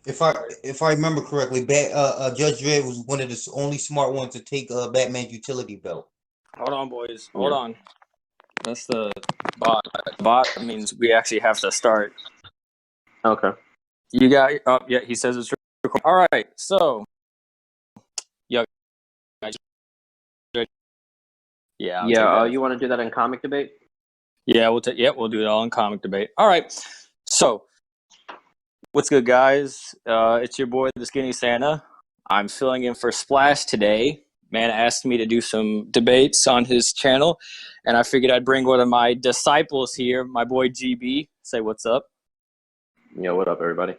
If I remember correctly, Judge Dredd was one of the only smart ones to take Batman's utility belt. Hold on, boys. Hold Yeah. on. That's the bot. Bot means we actually have to start. Okay. You got. Oh, yeah. He says it's recording. All right. So, yeah. Yeah. I'll take Yeah. that. You want to do that in comic debate? Yeah. We'll take. Yeah. We'll do it all in comic debate. All right. So, what's good, guys? It's your boy, the Skinny Santa. I'm filling in for Splash today. Man asked me to do some debates on his channel, and I figured I'd bring one of my disciples here, my boy GB. Say what's up. Yeah. What up, everybody?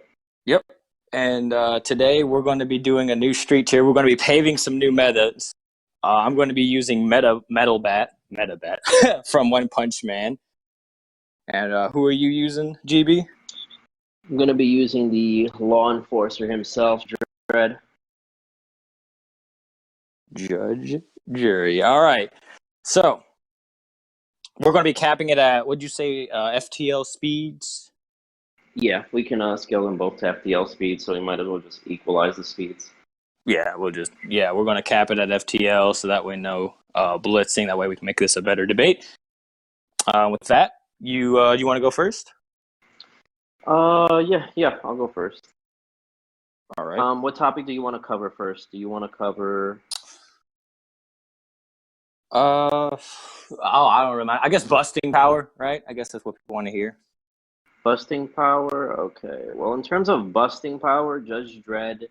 Yep. And today we're going to be doing a new street tier. We're going to be paving some new metas. I'm going to be using Metal Bat from One Punch Man. And who are you using, GB? I'm gonna be using the law enforcer himself, Dredd. Judge, jury. All right. So we're going to be capping it at, what'd you say, FTL speeds? Yeah, we can scale them both to FTL speed, so we might as well just equalize the speeds. Yeah, we're going to cap it at FTL so that way no blitzing. That way we can make this a better debate. With that, you want to go first? Yeah, I'll go first. All right. What topic do you want to cover first? Do you want to cover? I don't remember. I guess busting power, right? I guess that's what people want to hear. Busting power? Okay. Well, in terms of busting power, Judge Dredd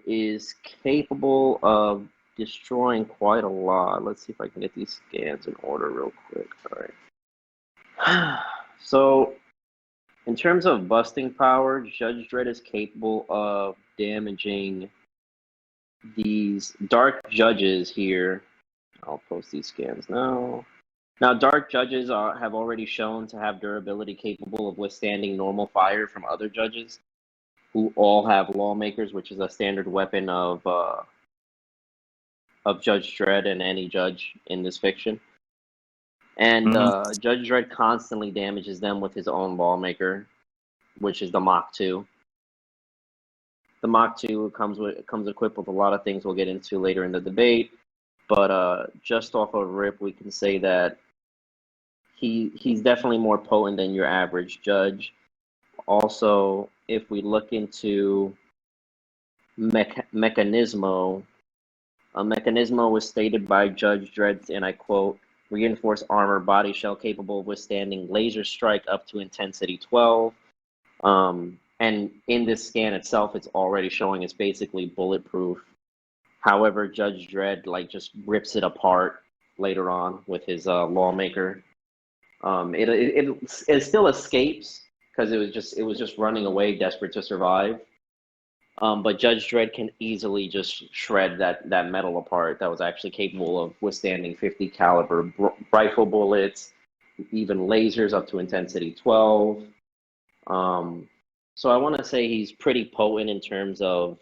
is capable of destroying quite a lot. Let's see if I can get these scans in order real quick. All right. So, in terms of busting power, Judge Dredd is capable of damaging these dark judges here. I'll post these scans now. Now, dark judges have already shown to have durability capable of withstanding normal fire from other judges, who all have lawmakers, which is a standard weapon of Judge Dredd and any judge in this fiction. And Judge Dredd constantly damages them with his own lawmaker, which is the Mach 2. The Mach 2 comes equipped with a lot of things we'll get into later in the debate, but just off of rip, we can say that he's definitely more potent than your average judge. Also, if we look into Mechanismo, Mechanismo was stated by Judge Dredd, and I quote, "Reinforced armor body shell capable of withstanding laser strike up to intensity 12." And in this scan itself, it's already showing it's basically bulletproof. However, Judge Dredd just rips it apart later on with his lawmaker. It still escapes because it was just running away, desperate to survive. But Judge Dredd can easily just shred that metal apart. That was actually capable of withstanding 50 caliber rifle bullets, even lasers up to intensity 12. So I want to say he's pretty potent in terms of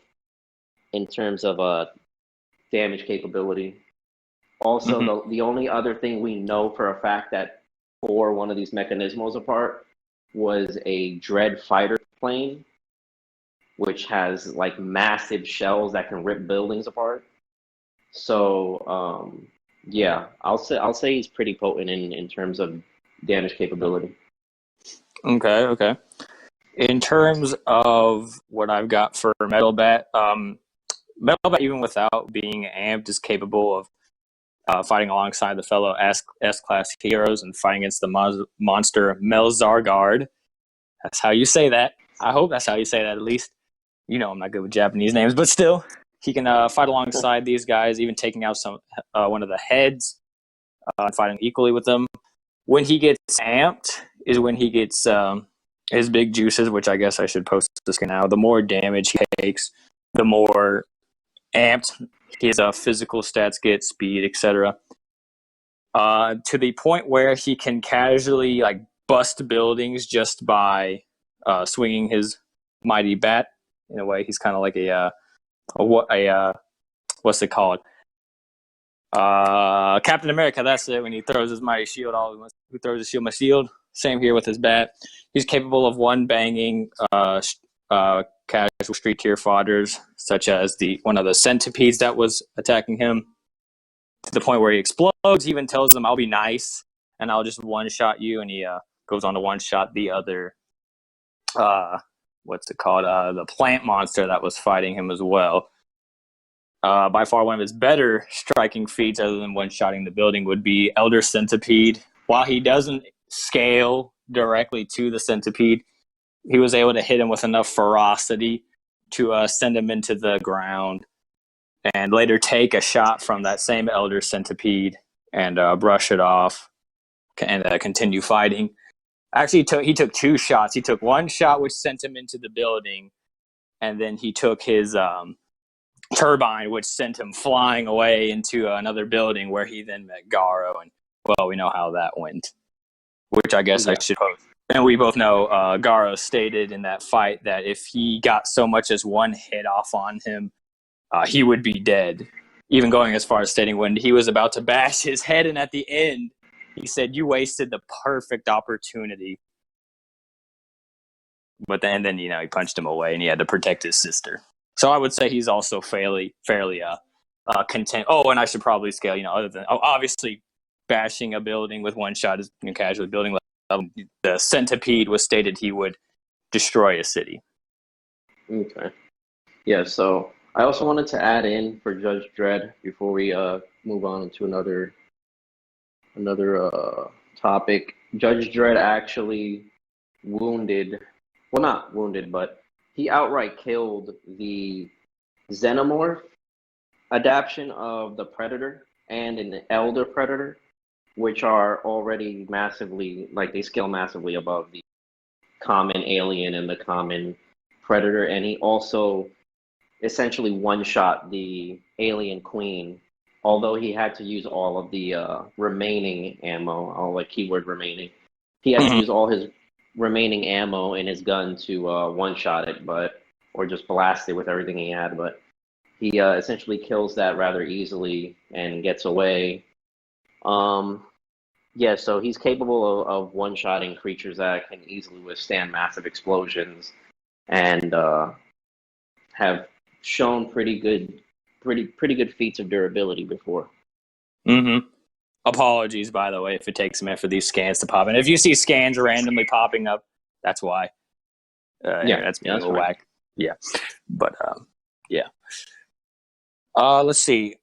damage capability. Also, the only other thing we know for a fact that tore one of these mechanismos apart was a Dredd fighter plane, which has massive shells that can rip buildings apart. So yeah, I'll say he's pretty potent in terms of damage capability. Okay. In terms of what I've got for Metal Bat, Metal Bat, even without being amped, is capable of fighting alongside the fellow S-class heroes and fighting against the monster Melzargard. That's how you say that. I hope that's how you say that, at least. You know I'm not good with Japanese names, but still, he can fight alongside these guys, even taking out one of the heads and fighting equally with them. When he gets amped is when he gets his big juices, which I guess I should post this now. The more damage he takes, the more amped his physical stats get, speed, etc. To the point where he can casually bust buildings just by swinging his mighty bat. In a way, he's kind of like a what's it called? Captain America. That's it. When he throws his mighty shield, who throws his shield? My shield. Same here with his bat. He's capable of one banging casual street tier fodders, such as one of the centipedes that was attacking him, to the point where he explodes. He even tells them, "I'll be nice and I'll just one shot you," and he goes on to one shot the other. What's it called? The plant monster that was fighting him as well. By far, one of his better striking feats, other than one-shotting the building, would be Elder Centipede. While he doesn't scale directly to the centipede, he was able to hit him with enough ferocity to send him into the ground, and later take a shot from that same Elder Centipede and brush it off and continue fighting. Actually, he took two shots. He took one shot, which sent him into the building, and then he took his turbine, which sent him flying away into another building where he then met Garo, and well, we know how that went. Which I guess I should post. And we both know Garo stated in that fight that if he got so much as one hit off on him, he would be dead. Even going as far as stating when he was about to bash his head in at the end, he said, "You wasted the perfect opportunity." But then he punched him away, and he had to protect his sister. So I would say he's also fairly content. Oh, and I should probably scale. Other than obviously bashing a building with one shot is casually building. The centipede was stated he would destroy a city. Okay. Yeah. So I also wanted to add in for Judge Dredd before we move on into another topic. Judge Dredd actually not wounded, but he outright killed the Xenomorph adaptation of the Predator and an Elder Predator, which are already massively, they scale massively above the common alien and the common Predator. And he also essentially one-shot the alien queen, although he had to use all of the remaining ammo, all keyword remaining. He had to use all his remaining ammo in his gun to one-shot it, or just blast it with everything he had. But he essentially kills that rather easily and gets away. So he's capable of one-shotting creatures that can easily withstand massive explosions, and have shown pretty good feats of durability before. Mm-hmm. Apologies, by the way, if it takes a minute for these scans to pop in. If you see scans randomly popping up, that's why. That's being a whack. Yeah, but yeah. Let's see.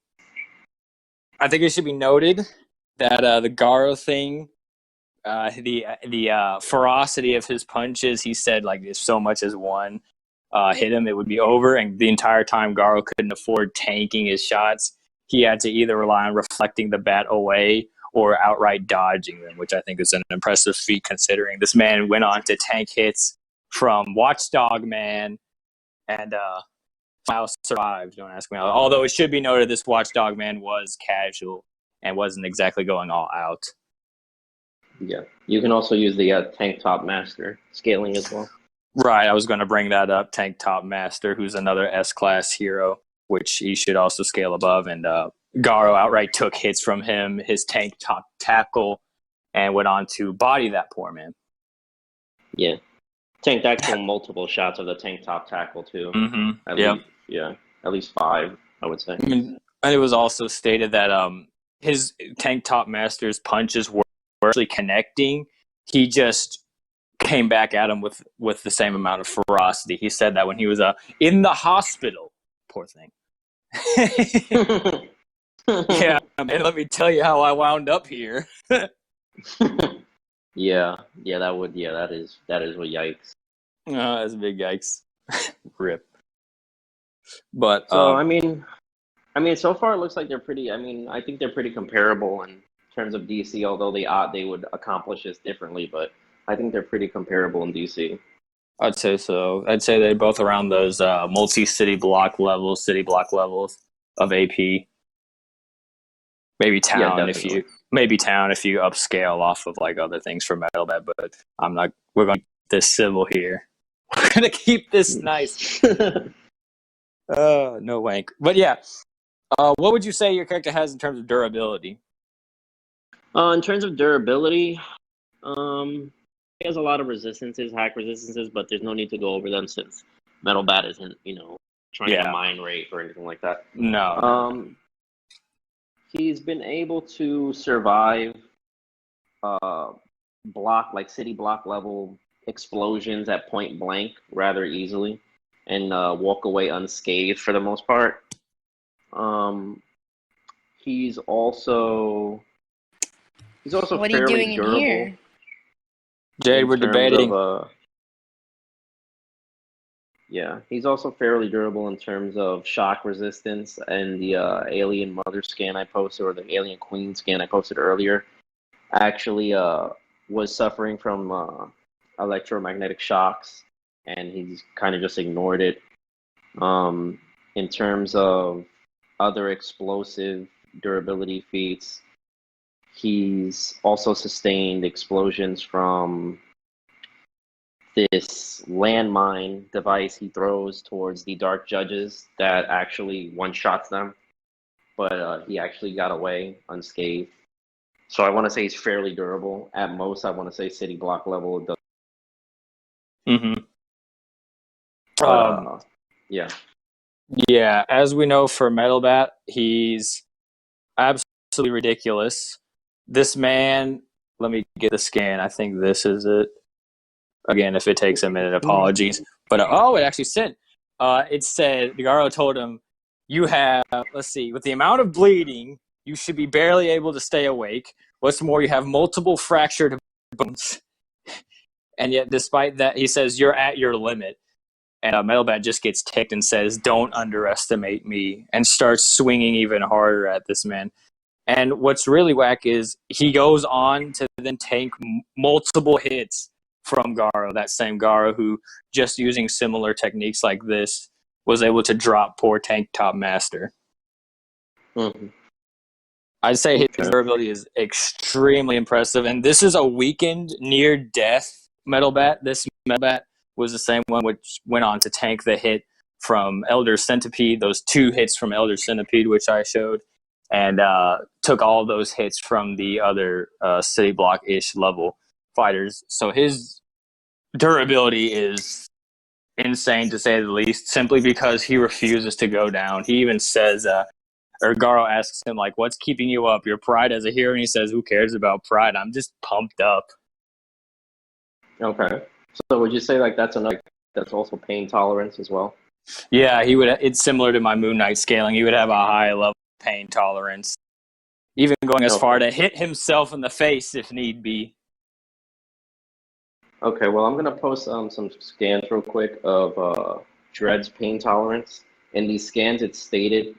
I think it should be noted that the Garo thing, the ferocity of his punches, he said if so much as one hit him, it would be over. And the entire time, Garo couldn't afford tanking his shots. He had to either rely on reflecting the bat away or outright dodging them, which I think is an impressive feat considering this man went on to tank hits from Watchdog Man and somehow survived. Don't ask me how. Although it should be noted, this Watchdog Man was casual and wasn't exactly going all out. Yeah, you can also use the Tank Top Master scaling as well. Right, I was going to bring that up. Tank Top Master, who's another S-class hero, which he should also scale above. And Garo outright took hits from him, his Tank Top Tackle, and went on to body that poor man. Yeah. Tank Tackle, multiple shots of the Tank Top Tackle, too. Mm-hmm. At least 5, I would say. And it was also stated that his Tank Top Master's punches were actually connecting. He just came back at him with the same amount of ferocity. He said that when he was in the hospital. Poor thing. Yeah, and let me tell you how I wound up here. That is what yikes. That's a big yikes. Rip. But so I mean, so far it looks like they're pretty. I think they're pretty comparable in terms of DC, although they would accomplish this differently. But I think they're pretty comparable in DC. I'd say so. I'd say they're both around those city block levels of AP. Maybe town if you upscale off of other things for Metal Bat, but we're going to keep this civil here. We're going to keep this nice. No wank. But yeah, what would you say your character has in terms of durability? In terms of durability, has a lot of resistances, hack resistances, but there's no need to go over them since Metal Bat isn't, trying to Yeah. mine rape or anything like that. No. He's been able to survive city block level explosions at point blank rather easily and walk away unscathed for the most part. He's also What are you fairly doing in durable here? Jade, in we're terms debating. of yeah, he's also fairly durable in terms of shock resistance, and the alien mother scan I posted, or the alien queen scan I posted earlier, actually was suffering from electromagnetic shocks, and he's kind of just ignored it. In terms of other explosive durability feats, he's also sustained explosions from this landmine device he throws towards the dark judges that actually one-shots them, but he actually got away unscathed. So I want to say he's fairly durable. At most, I want to say city block level. Mm-hmm. But, yeah. Yeah, as we know for Metal Bat, he's absolutely ridiculous. This man, let me get the scan. I think this is it. Again, if it takes a minute, apologies. But it actually said, it said Garo told him, "You have, let's see, with the amount of bleeding, you should be barely able to stay awake. What's more, you have multiple fractured bones, and yet, despite that, he says you're at your limit." And Metal Bat just gets ticked and says, "Don't underestimate me," and starts swinging even harder at this man. And what's really whack is he goes on to then tank multiple hits from Garo, that same Garo who, just using similar techniques like this, was able to drop poor Tank Top Master. Mm-hmm. I'd say his durability is extremely impressive, and this is a weakened near-death Metal Bat. This Metal Bat was the same one which went on to tank the hit from Elder Centipede, those 2 hits from Elder Centipede, which I showed, and took all those hits from the other city block-ish level fighters. So his durability is insane, to say the least, simply because he refuses to go down. He even says, or Garo asks him, like, "What's keeping you up? Your pride as a hero?" And he says, "Who cares about pride? I'm just pumped up." Okay. So would you say like that's also pain tolerance as well? Yeah, he would. It's similar to my Moon Knight scaling. He would have a high level of pain tolerance, even going as far to hit himself in the face if need be. Okay, well, I'm gonna post some scans real quick of Dredd's pain tolerance. In these scans, it's stated,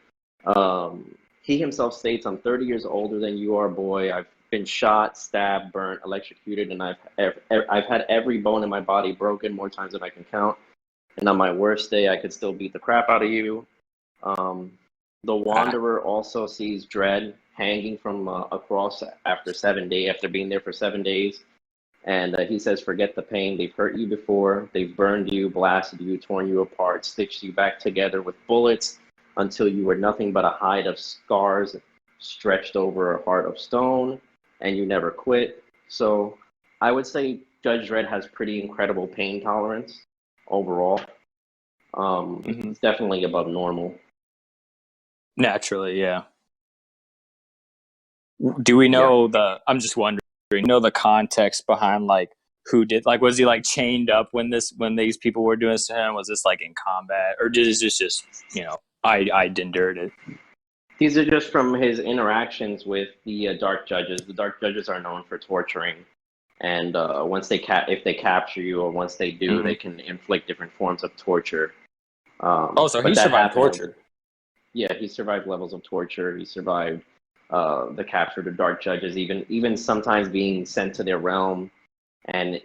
he himself states, "I'm 30 years older than you are, boy. I've been shot, stabbed, burnt, electrocuted, and I've had every bone in my body broken more times than I can count. And on my worst day, I could still beat the crap out of you." The Wanderer also sees Dredd hanging from a cross after being there for 7 days. And he says, "Forget the pain. They've hurt you before. They've burned you, blasted you, torn you apart, stitched you back together with bullets until you were nothing but a hide of scars stretched over a heart of stone, and you never quit." So I would say Judge Dredd has pretty incredible pain tolerance overall. It's definitely above normal. Naturally, yeah. Do we know I'm just wondering, the context behind, like, who did, like, was he, like, chained up when these people were doing this to him? Was this, like, in combat? Or is this just, I endured it? These are just from his interactions with the Dark Judges. The Dark Judges are known for torturing. And if they capture you, or once they do, they can inflict different forms of torture. So he survived torture. Yeah, he survived levels of torture. He survived the capture of the Dark Judges, even sometimes being sent to their realm and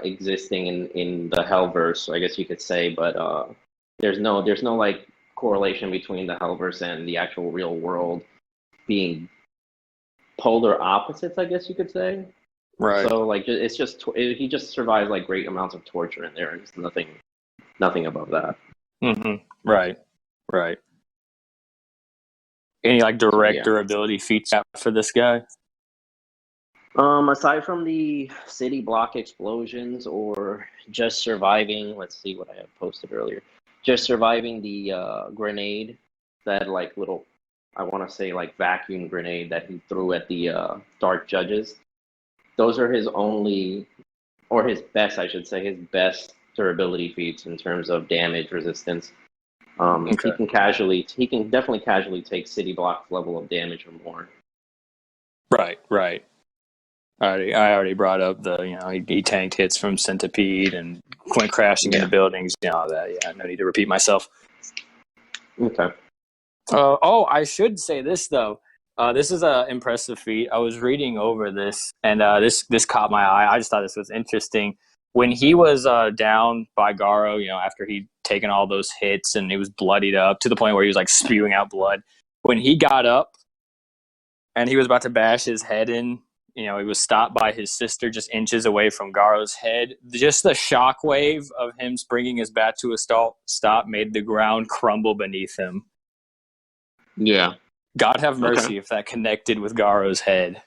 existing in the Hellverse, I guess you could say. But there's no like correlation between the Hellverse and the actual real world being polar opposites, I guess you could say. Right. So like he just survives like great amounts of torture in there, and it's nothing above that. Right. Any like direct durability feats for this guy? Aside from the city block explosions or just surviving, let's see what I have posted earlier. Just surviving the grenade, that like little, I want to say like vacuum grenade that he threw at the dark judges. Those are his only, or his best, I should say, his best durability feats in terms of damage resistance. Okay. He can definitely casually take city block level of damage or more. Right. I already brought up he tanked hits from Centipede and went crashing into buildings, all that. Yeah, no need to repeat myself. Okay. I should say this though. This is an impressive feat. I was reading over this, and this caught my eye. I just thought this was interesting. When he was down by Garo, after he'd taken all those hits and he was bloodied up to the point where he was like spewing out blood. When he got up and he was about to bash his head in, he was stopped by his sister just inches away from Garo's head. Just the shockwave of him bringing his bat to a stop made the ground crumble beneath him. Yeah. God have mercy if that connected with Garo's head.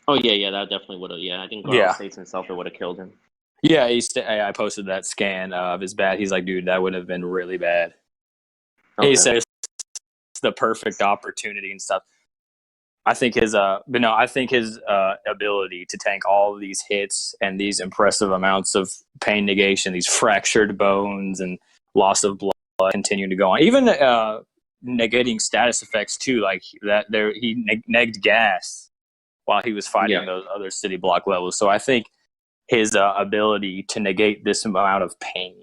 Oh yeah, that definitely would have. Yeah, I think Garo states himself it would have killed him. Yeah, I posted that scan of his bat. He's like, dude, that would have been really bad. Okay. He said it's the perfect opportunity and stuff. I think his ability to tank all of these hits and these impressive amounts of pain negation, these fractured bones and loss of blood continuing to go on. Even negating status effects too, like that. He negged gas while he was fighting those other city block levels. So I think his ability to negate this amount of pain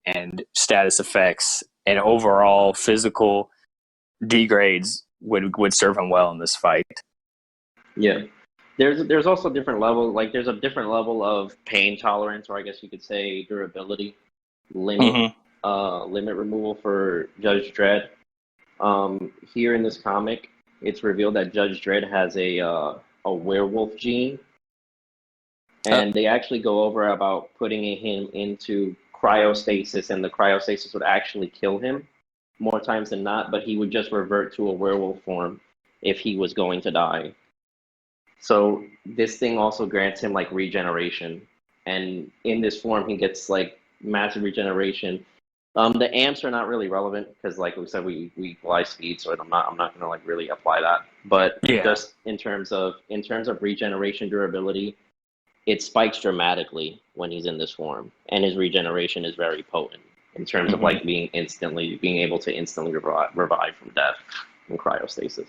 and status effects and overall physical degrades would serve him well in this fight. Yeah. There's also different levels. Like there's a different level of pain tolerance, or I guess you could say durability limit removal for Judge Dredd. Here in this comic, it's revealed that Judge Dredd has a werewolf gene, and they actually go over about putting him into cryostasis, and the cryostasis would actually kill him more times than not, but he would just revert to a werewolf form if he was going to die. So this thing also grants him like regeneration, and in this form he gets like massive regeneration. The amps are not really relevant because, like we said, we equalize speed, so I'm not gonna like really apply that. But just in terms of regeneration durability, it spikes dramatically when he's in this form, and his regeneration is very potent in terms of like being able to instantly revive from death in cryostasis.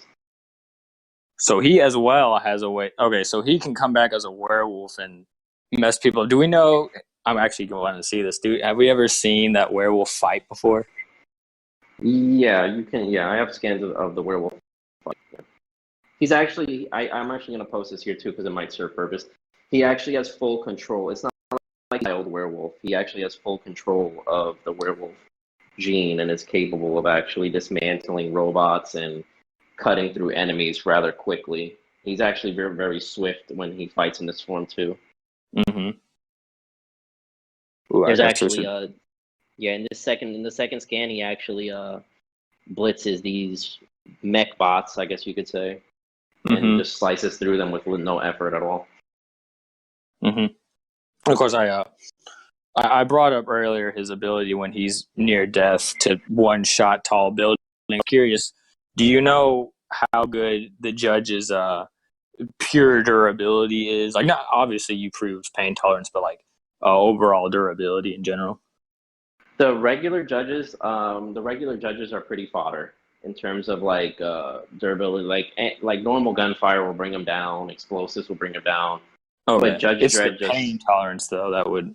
So he as well has a way. Okay, so he can come back as a werewolf and mess people up. Do we know? I'm actually going to see this. Have we ever seen that werewolf fight before? Yeah, you can. Yeah, I have scans of the werewolf fight. Yeah. He's actually. I'm actually going to post this here too because it might serve purpose. He actually has full control. It's not like the old werewolf. He actually has full control of the werewolf gene and is capable of actually dismantling robots and cutting through enemies rather quickly. He's actually very, very swift when he fights in this form too. Ooh, there's actually in the second scan he actually blitzes these mech bots, I guess you could say, and just slices through them with no effort at all. Of course, I brought up earlier his ability when he's near death to one-shot tall building. I'm curious, do you know how good the judge's pure durability is? Like, not obviously you proved pain tolerance, but like overall durability in general. The regular judges are pretty fodder in terms of like durability. Like normal gunfire will bring them down, explosives will bring them down. Okay. But Judge Dredd the pain tolerance though that would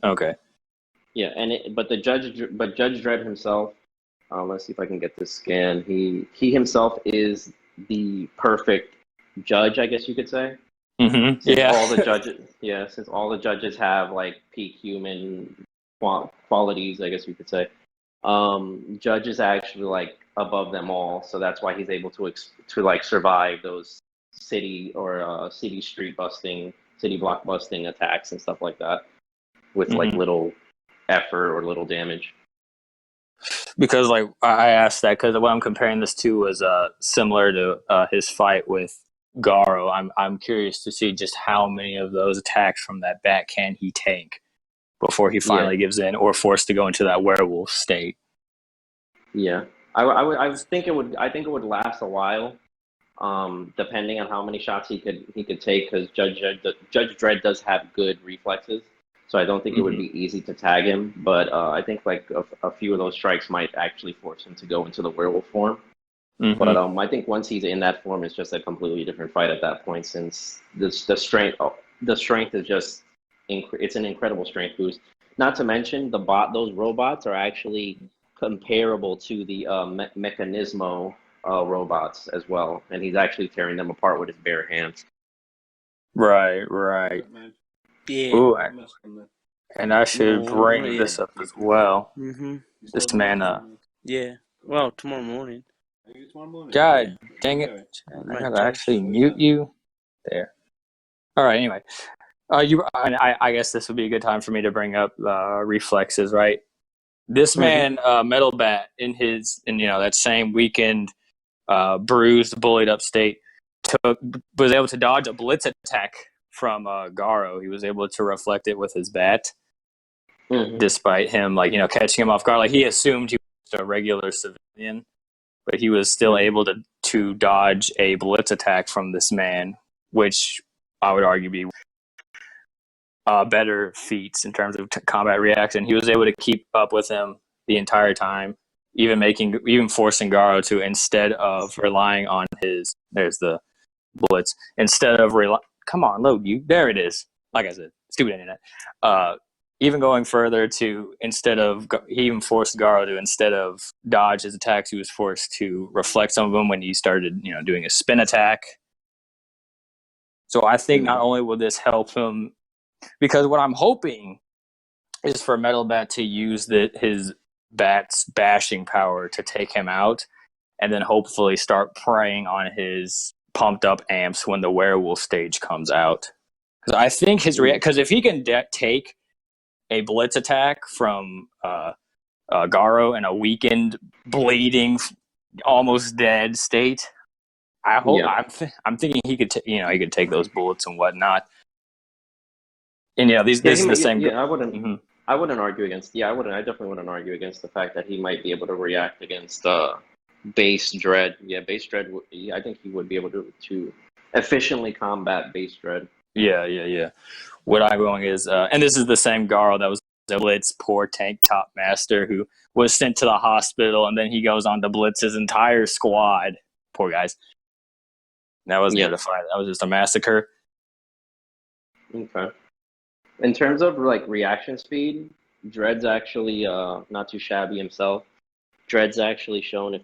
Yeah, but Judge Dredd himself. Let's see if I can get this scan. He himself is the perfect judge, I guess you could say. Since all the judges have like peak human qualities, I guess you could say. Judge is actually like above them all, so that's why he's able to like survive those city block busting attacks and stuff like that with like little effort or little damage. Because like I asked that because what I'm comparing this to was similar to his fight with Garo. I'm curious to see just how many of those attacks from that bat can he tank before he finally gives in or forced to go into that werewolf state. Yeah, I think it would. I think it would last a while, depending on how many shots he could take. Because Judge Dredd does have good reflexes, so I don't think it would be easy to tag him. But I think like a few of those strikes might actually force him to go into the werewolf form. But I think once he's in that form, it's just a completely different fight at that point. Since the strength is just it's an incredible strength boost. Not to mention those robots are actually comparable to the Mechanismo robots as well, and he's actually tearing them apart with his bare hands. Right. Yeah. Ooh, and I should bring this up as well. This man, Yeah. Well, tomorrow morning. God dang it! I gotta actually mute you there. All right. Anyway, I guess this would be a good time for me to bring up reflexes, right? This man, Metal Bat, in that same weekend, bruised, bullied up state, was able to dodge a blitz attack from Garo. He was able to reflect it with his bat, despite him, catching him off guard. Like, he assumed he was a regular civilian, but he was still able to dodge a blitz attack from this man, which I would argue be better feats in terms of combat reaction. He was able to keep up with him the entire time, even forcing Garo to, instead of relying on there's the blitz, come on, load you, there it is. Like I said, stupid internet. Even going further he even forced Garo to, instead of dodge his attacks, he was forced to reflect some of them when he started, doing a spin attack. So I think not only will this help him, because what I'm hoping is for Metal Bat to use his bat's bashing power to take him out, and then hopefully start preying on his pumped up amps when the werewolf stage comes out. Because I think because if he can take a blitz attack from Garo in a weakened, bleeding, almost dead state, I'm thinking he could he could take those bullets and whatnot. And this is the same. Yeah, I wouldn't. I wouldn't argue against. Yeah, I wouldn't. I definitely wouldn't argue against the fact that he might be able to react against base Dredd. Yeah, base Dredd. I think he would be able to efficiently combat base Dredd. Yeah. What I'm going is, and this is the same Garo that was a blitz poor tank top master who was sent to the hospital, and then he goes on to blitz his entire squad. Poor guys. That wasn't even a fight. That was just a massacre. Okay. In terms of reaction speed, Dredd's actually not too shabby himself. Dredd's actually shown if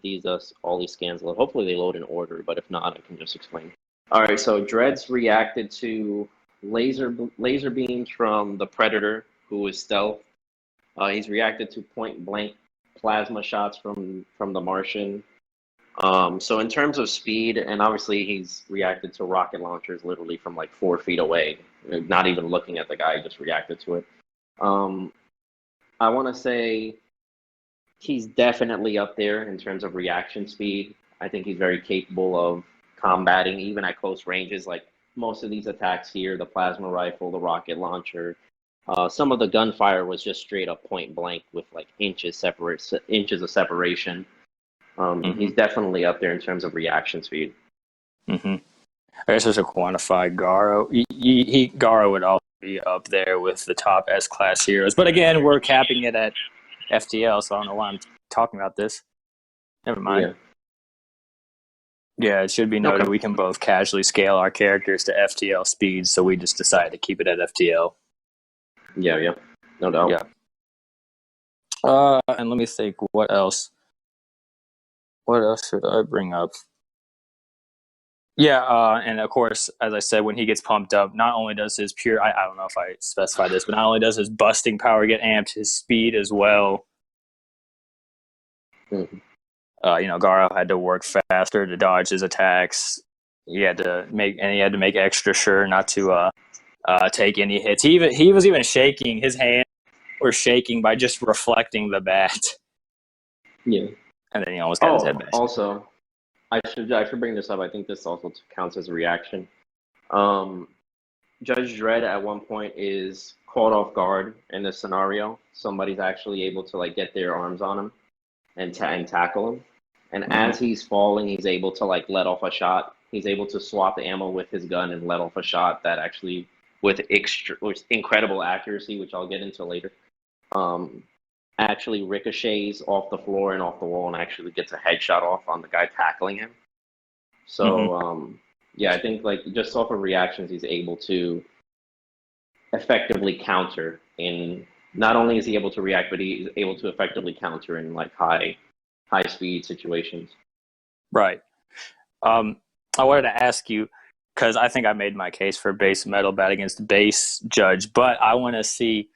all these scans load. Hopefully they load in order, but if not, I can just explain. All right, so Dredd's reacted to laser beams from the Predator, who is stealth. He's reacted to point blank plasma shots from the Martian. So in terms of speed, and obviously he's reacted to rocket launchers literally from 4 feet away, not even looking at the guy, he just reacted to it. I want to say he's definitely up there in terms of reaction speed. I think he's very capable of combating even at close ranges, like most of these attacks here, the plasma rifle, the rocket launcher. Some of the gunfire was just straight up point blank with inches of separation. He's definitely up there in terms of reaction speed. I guess just to quantify Garo, Garo would also be up there with the top S-class heroes. But again, we're capping it at FTL, so I don't know why I'm talking about this. Never mind. Yeah, it should be noted we can both casually scale our characters to FTL speeds, so we just decided to keep it at FTL. Yeah. No doubt. Yeah. And let me think, what else? What else should I bring up? Yeah, and of course, as I said, when he gets pumped up, not only does his pure, I don't know if I specified this, but not only does his busting power get amped, his speed as well. Garo had to work faster to dodge his attacks. He had to make extra sure not to take any hits. He was even shaking. His hands were shaking by just reflecting the bat. Yeah. And then he almost got his head bashed. I should bring this up. I think this also counts as a reaction. Um, Judge Dredd at one point is caught off guard in this scenario. Somebody's actually able to like get their arms on him and tackle him. And Mhm. as he's falling, he's able to like let off a shot. He's able to swap the ammo with his gun and let off a shot that actually, with incredible accuracy, which I'll get into later, um, actually ricochets off the floor and off the wall and actually gets a headshot off on the guy tackling him. Mhm. So yeah, I think like just off of reactions, he's able to effectively counter in. Not only is he able to react, but he's able to effectively counter in like high speed situations. Right. Um, I wanted to ask you because I think I made my case for base metal bat against base judge, but I want to see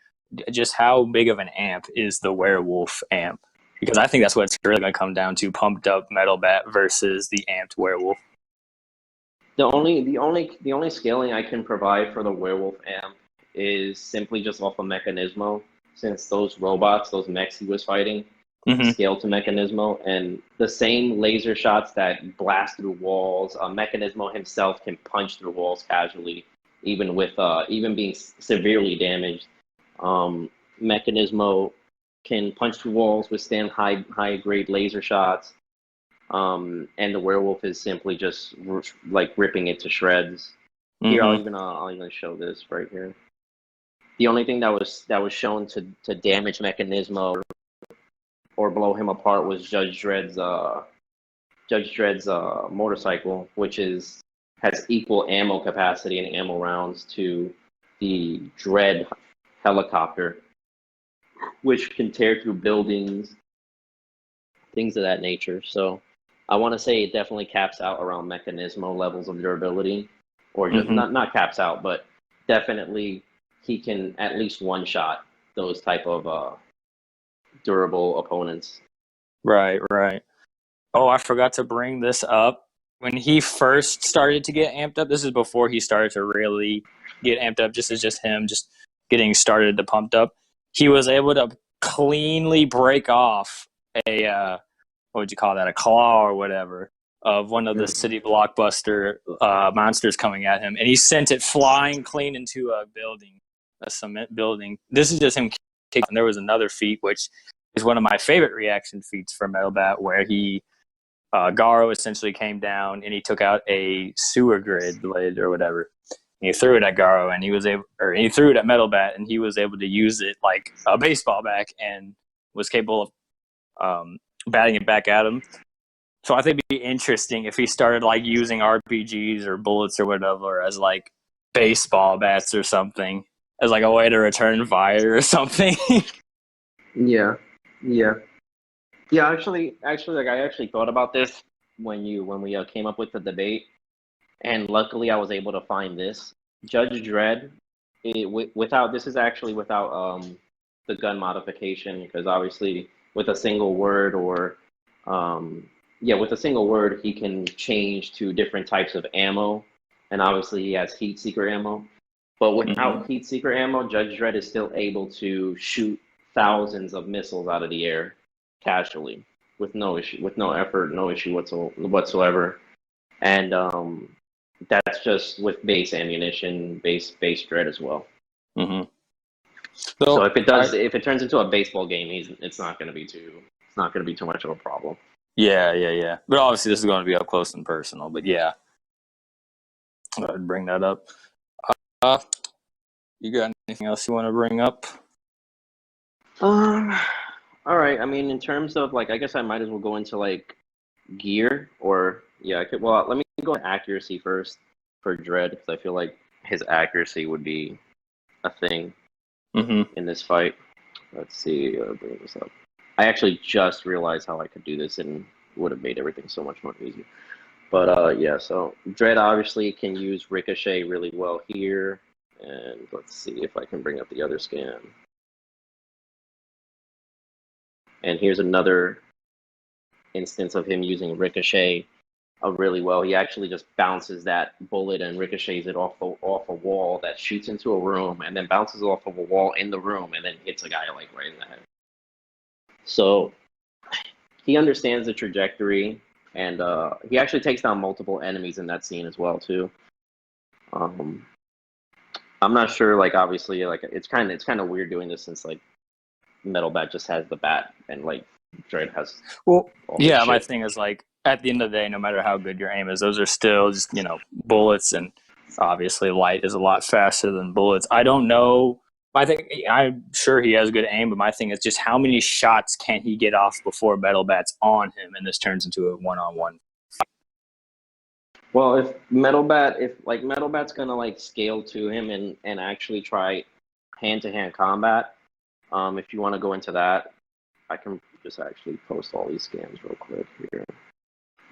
just how big of an amp is the werewolf amp because I think that's what it's really going to come down to: pumped up metal bat versus the amped werewolf. The only scaling I can provide for the werewolf amp is simply just off of Mechanismo, since those robots, those mechs he was fighting, Mm-hmm. scale to Mechanismo, and the same laser shots that blast through walls. Mechanismo himself can punch through walls casually, even being severely damaged. Mechanismo can punch through walls, withstand high grade laser shots. And the werewolf is simply just like ripping it to shreds. Here, Mm-hmm. I'll even show this right here. The only thing that was shown to damage Mechanismo or blow him apart was Judge Dredd's motorcycle, which has equal ammo capacity and ammo rounds to the Dredd helicopter, which can tear through buildings, things of that nature. So I want to say it definitely caps out around Mechanismo levels of durability, or just Mm-hmm. not caps out, but definitely he can at least one shot those type of durable opponents. Right, right. Oh, I forgot to bring this up. When he first started to get amped up, this is before he started to really get amped up, just as just him just getting started to pumped up. He was able to cleanly break off a what would you call that, a claw or whatever of one of the Mhm. city blockbuster monsters coming at him, and he sent it flying clean into a building, a cement building. This is just him kicking. And there was another feat which is one of my favorite reaction feats for Metal Bat, where Garo essentially came down and he took out a sewer grid blade or whatever. And he threw it at Garo, and he threw it at Metal Bat, and he was able to use it like a baseball bat and was capable of batting it back at him. So I think it'd be interesting if he started like using RPGs or bullets or whatever as like baseball bats or something, as like a way to return fire or something. Yeah, yeah, yeah. Actually, like I actually thought about this when we came up with the debate, and luckily I was able to find this. Judge Dredd, without this is actually without the gun modification, because obviously with a single word or um with a single word he can change to different types of ammo, and obviously he has heat seeker ammo. But Mm-hmm. without heat seeker ammo, Judge Dredd is still able to shoot thousands of missiles out of the air casually with no issue, with no effort, no issue whatsoever. And that's just with base ammunition, base Dredd as well. Mm-hmm. So So if it turns into a baseball game, it's not going to be too much of a problem. yeah. But obviously this is going to be up close and personal. But yeah, I'd bring that up. Uh, you got anything else you want to bring up? Um, all right. I mean, in terms of like, I guess I might as well go into like gear, or yeah, I could. Well, let me go accuracy first for Dredd, because I feel like his accuracy would be a thing Mm-hmm. in this fight. Let's see. Bring this up. I actually just realized how I could do this, and would have made everything so much more easy. But yeah, so Dredd obviously can use Ricochet really well here. And let's see if I can bring up the other scan. And here's another instance of him using Ricochet really well. He actually just bounces that bullet and ricochets it off a wall that shoots into a room, and then bounces off of a wall in the room, and then hits a guy like right in the head. So he understands the trajectory and he actually takes down multiple enemies in that scene as well too. Um, I'm not sure, like obviously, like it's kind of weird doing this since like Metal Bat just has the bat and like Dredd has Well, all this yeah, my shit. thing is like at the end of the day, no matter how good your aim is, those are still just bullets, and obviously light is a lot faster than bullets. I don't know. My thing, I'm sure he has good aim, but my thing is just how many shots can he get off before Metal Bat's on him, and this turns into a one-on-one. Well, if Metal Bat's gonna like scale to him and actually try hand-to-hand combat, if you want to go into that, I can just actually post all these scans real quick here.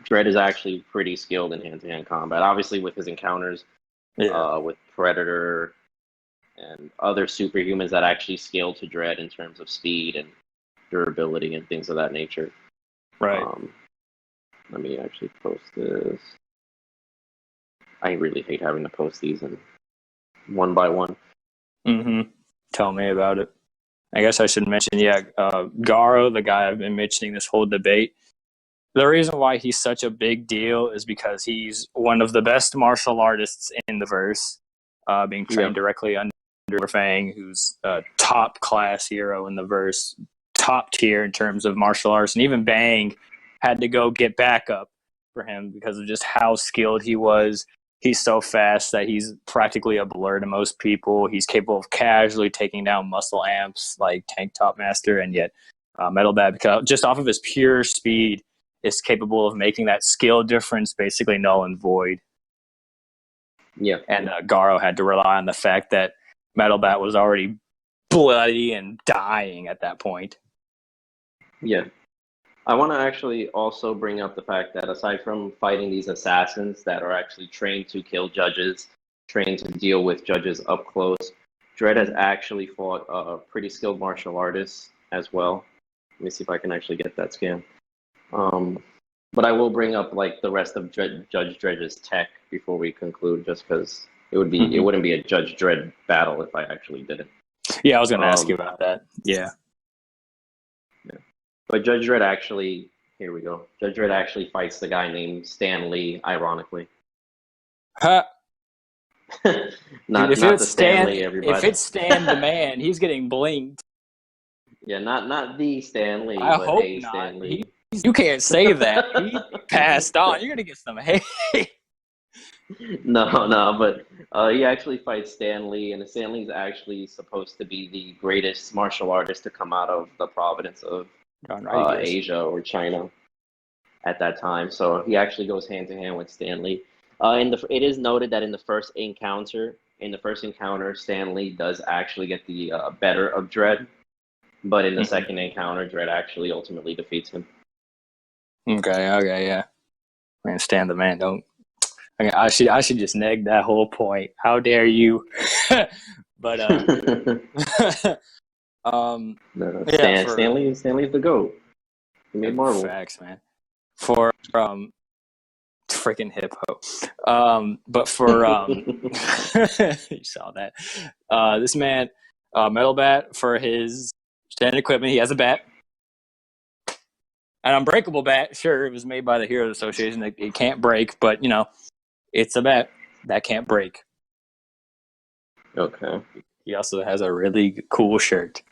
Dredd is actually pretty skilled in hand-to-hand combat. Obviously, with his encounters with Predator and other superhumans that actually scale to Dredd in terms of speed and durability and things of that nature. Right. Let me actually post this. I really hate having to post these in one by one. Mm-hmm. Tell me about it. I guess I should mention, Garo, the guy I've been mentioning this whole debate. The reason why he's such a big deal is because he's one of the best martial artists in the verse, being trained directly under Fang, who's a top class hero in the verse, top tier in terms of martial arts, and even Bang had to go get backup for him because of just how skilled he was. He's so fast that he's practically a blur to most people. He's capable of casually taking down muscle amps like Tank Top Master, and yet Metal Bat, just off of his pure speed, is capable of making that skill difference basically null and void. Yeah. And Garo had to rely on the fact that Metal Bat was already bloody and dying at that point. Yeah. I want to actually also bring up the fact that aside from fighting these assassins that are actually trained to kill judges, trained to deal with judges up close, Dredd has actually fought a pretty skilled martial artist as well. Let me see if I can actually get that scan. But I will bring up like the rest of Judge Dredd's tech before we conclude, just because it wouldn't be a Judge Dredd battle if I actually did it. Yeah, I was going to ask you about that. Yeah. But Judge Dredd actually, here we go. Judge Dredd actually fights the guy named Stan Lee, ironically. Huh. not Dude, the Stan Lee, everybody. If it's Stan the man, he's getting blinked. Yeah, not the Stan Lee, I but hope a not. Stan Lee. You can't say that. He passed on. You're going to get some hate. No, but he actually fights Stan Lee, and Stan Lee's actually supposed to be the greatest martial artist to come out of the province of Asia or China at that time. So he actually goes hand to hand with Stan Lee. It is noted that in the first encounter, Stan Lee does actually get the better of Dredd, but in the second encounter, Dredd actually ultimately defeats him. Okay, yeah. Man, Stan the man. Don't. I should just neg that whole point. How dare you? But Stan Lee's the GOAT. He made Marvel. Facts, man. For freaking hippo. But for you saw that. This man, Metal Bat, for his standard equipment, he has a bat. An unbreakable bat, sure, it was made by the Heroes Association. It can't break, but it's a bat that can't break. Okay. He also has a really cool shirt.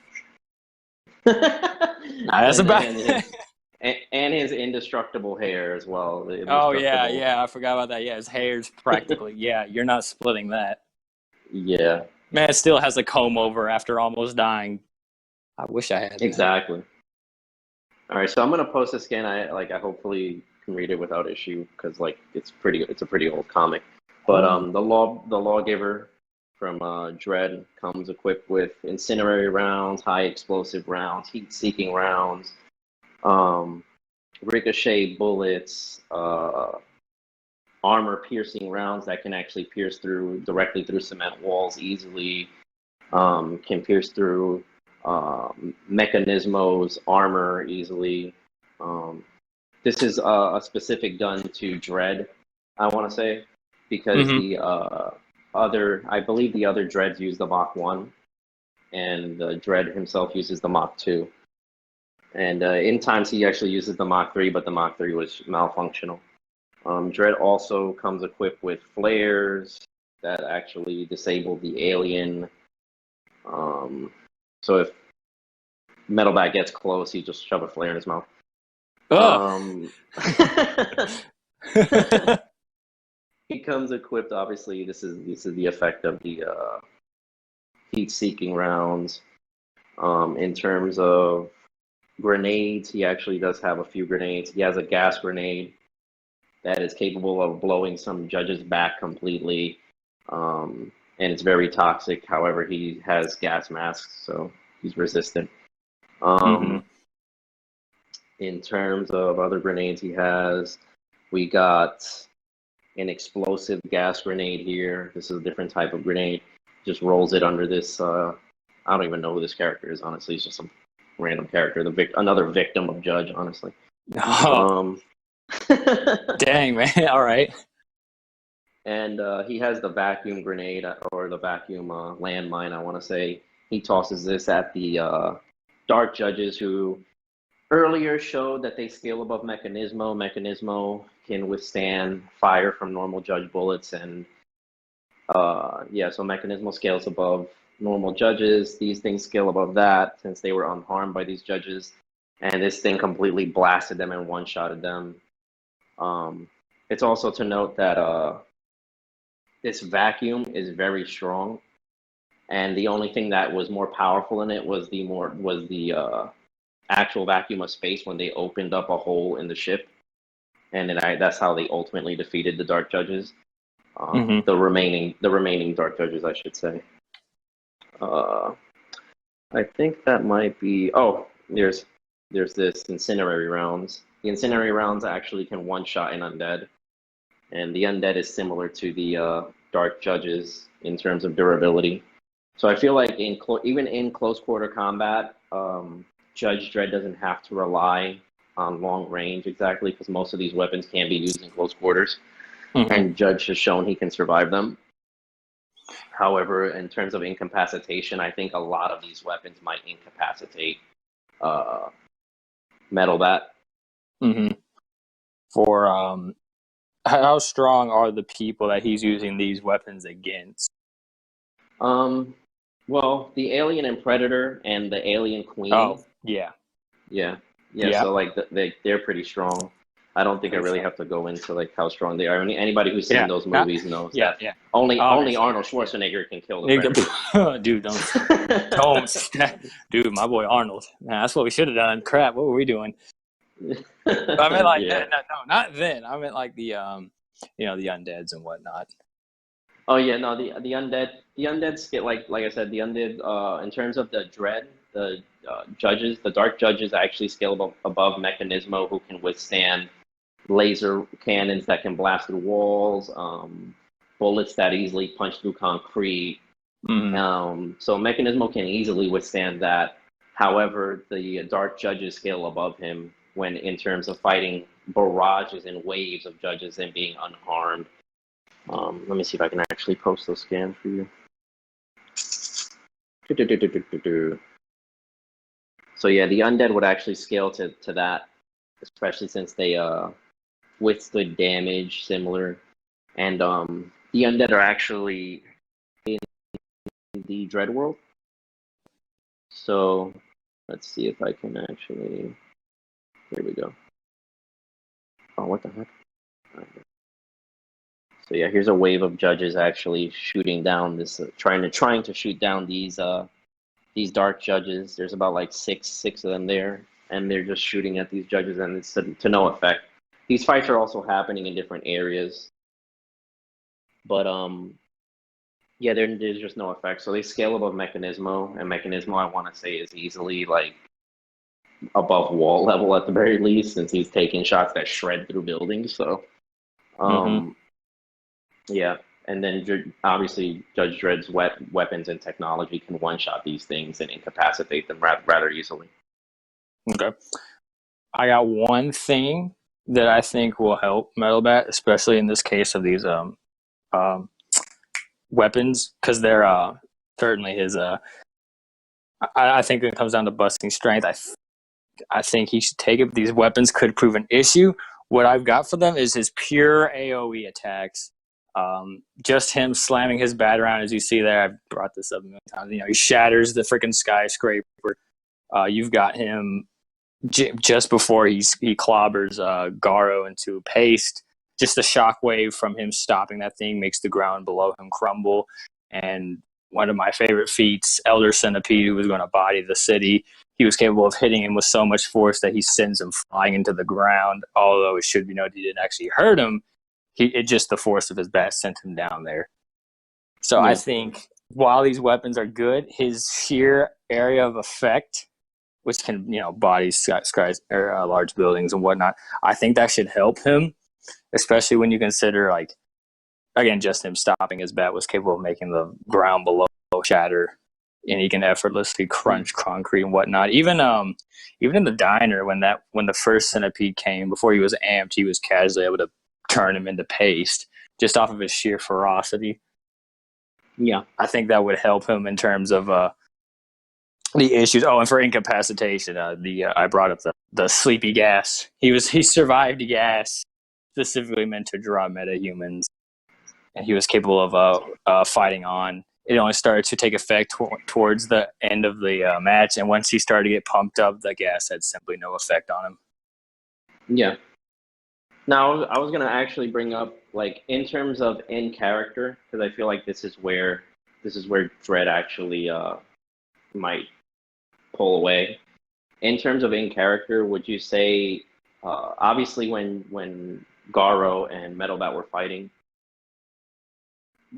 That's about and his indestructible hair as well. Oh yeah, I forgot about that. Yeah, his hair's practically you're not splitting that. Yeah. Man still has a comb over after almost dying. I wish I had exactly. All right, so I'm gonna post this again. I hopefully can read it without issue because it's a pretty old comic. But the lawgiver from Dredd comes equipped with incendiary rounds, high explosive rounds, heat-seeking rounds, ricochet bullets, armor-piercing rounds that can actually pierce directly through cement walls easily, can pierce through mechanismos, armor easily. This is a specific gun to Dredd, I want to say, because I believe the other Dredds use the Mach 1, and the Dredd himself uses the Mach 2. And in times he actually uses the Mach 3, but the Mach 3 was malfunctional. Dredd also comes equipped with flares that actually disable the alien. So if Metalbat gets close, he just shove a flare in his mouth. Ugh. He comes equipped. Obviously, this is the effect of the heat-seeking rounds. In terms of grenades, he actually does have a few grenades. He has a gas grenade that is capable of blowing some judges back completely, and it's very toxic. However, he has gas masks, so he's resistant. In terms of other grenades he has, we got an explosive gas grenade here. This is a different type of grenade. Just rolls it under this. I don't even know who this character is, honestly. He's just some random character. Another victim of Judge, honestly. Oh. Dang, man. All right. And he has the vacuum grenade, or the vacuum landmine, I want to say. He tosses this at the Dark Judges, who earlier showed that they scale above Mechanismo. Mechanismo can withstand fire from normal Judge bullets, and yeah, so Mechanismo scales above normal Judges. These things scale above that since they were unharmed by these Judges, and this thing completely blasted them and one-shotted them. It's also to note that this vacuum is very strong, and the only thing that was more powerful in it was the actual vacuum of space when they opened up a hole in the ship, and then that's how they ultimately defeated the Dark Judges. The remaining Dark Judges, I should say. I think that might be. Oh, there's this incendiary rounds. The incendiary rounds actually can one-shot an undead, and the undead is similar to the Dark Judges in terms of durability. So I feel like even in close quarter combat, Judge Dredd doesn't have to rely on long range exactly, because most of these weapons can be used in close quarters, and Judge has shown he can survive them. However, in terms of incapacitation, I think a lot of these weapons might incapacitate Metalbat. For how strong are the people that he's using these weapons against? Well, the Alien and Predator and the Alien Queen. Oh, yeah. So like they're pretty strong. I don't think I really have to go into like how strong they are. Anybody who's seen those movies knows that only Arnold Schwarzenegger can kill the Predator. Dude, don't. Dude, my boy Arnold. Man, that's what we should have done. Crap, what were we doing? I mean, like, no, not then. I meant like the the undeads and whatnot. Oh yeah, no, the undead like I said, the undead in terms of the Dredd, the judges, the Dark Judges actually scale above Mechanismo, who can withstand laser cannons that can blast through walls, bullets that easily punch through concrete. So Mechanismo can easily withstand that. However, the Dark Judges scale above him when in terms of fighting barrages and waves of judges and being unharmed. Let me see if I can actually post those scans for you. So yeah, the undead would actually scale to that, especially since they withstood damage similar. And the undead are actually in the Dredd world. So let's see if I can actually. Here we go. Oh, what the heck? So yeah, here's a wave of judges actually shooting down this, trying to shoot down these Dark Judges. There's about like six of them there, and they're just shooting at these judges, and it's to no effect. These fights are also happening in different areas, but yeah, there's just no effect. So they scale above Mechanismo, and Mechanismo, I want to say, is easily like above wall level at the very least, since he's taking shots that shred through buildings. So yeah, and then obviously Judge Dredd's weapons and technology can one-shot these things and incapacitate them rather easily. Okay. I got one thing that I think will help Metalbat, especially in this case of these weapons, because they're certainly his. I think it comes down to busting strength. I think he should take it. These weapons could prove an issue. What I've got for them is his pure AoE attacks. Just him slamming his bat around, as you see there. I've brought this up a million times. He shatters the freaking skyscraper. You've got him just before he clobbers Garo into paste. Just the shockwave from him stopping that thing makes the ground below him crumble. And one of my favorite feats, Elder Centipede, who was going to body the city, he was capable of hitting him with so much force that he sends him flying into the ground. Although it should be noted he didn't actually hurt him. It just the force of his bat sent him down there. So I think while these weapons are good, his sheer area of effect, which can body skies or large buildings and whatnot, I think that should help him, especially when you consider again, just him stopping his bat was capable of making the ground below shatter, and he can effortlessly crunch concrete and whatnot. Even in the diner when the first centipede came, before he was amped, he was casually able to turn him into paste just off of his sheer ferocity. Yeah, I think that would help him in terms of the issues. Oh, and for incapacitation, I brought up the sleepy gas. He survived gas specifically meant to draw metahumans, and he was capable of fighting on. It only started to take effect towards the end of the match, and once he started to get pumped up, the gas had simply no effect on him. Yeah. Now, I was going to actually bring up, in terms of in character, because I feel like this is where Dredd actually might pull away. In terms of in character, would you say, obviously when Garo and Metalbat were fighting,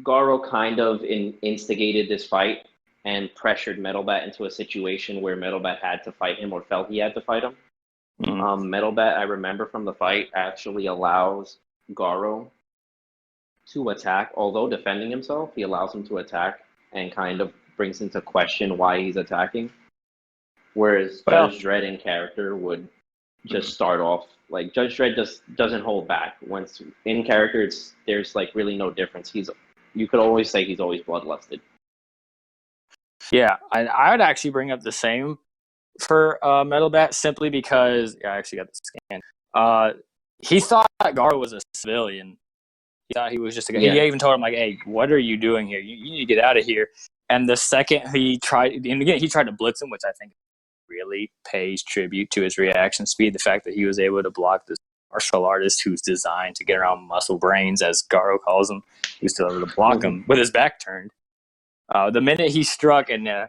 Garo kind of instigated this fight and pressured Metalbat into a situation where Metalbat had to fight him or felt he had to fight him. Metalbat, I remember from the fight, actually allows Garo to attack. Although defending himself, he allows him to attack and kind of brings into question why he's attacking. Whereas Judge Dredd in character would just start off, Judge Dredd just doesn't hold back. Once in character, there's really no difference. You could always say he's always bloodlusted. Yeah, I would actually bring up the same for Metalbat, simply because I actually got the scan. He thought Garo was a civilian. He thought he was just a guy. Yeah. He even told him, hey, what are you doing here? You need to get out of here. And the second he tried to blitz him, which I think really pays tribute to his reaction speed. The fact that he was able to block this martial artist who's designed to get around muscle brains, as Garo calls him, he was still able to block him with his back turned. The minute he struck and they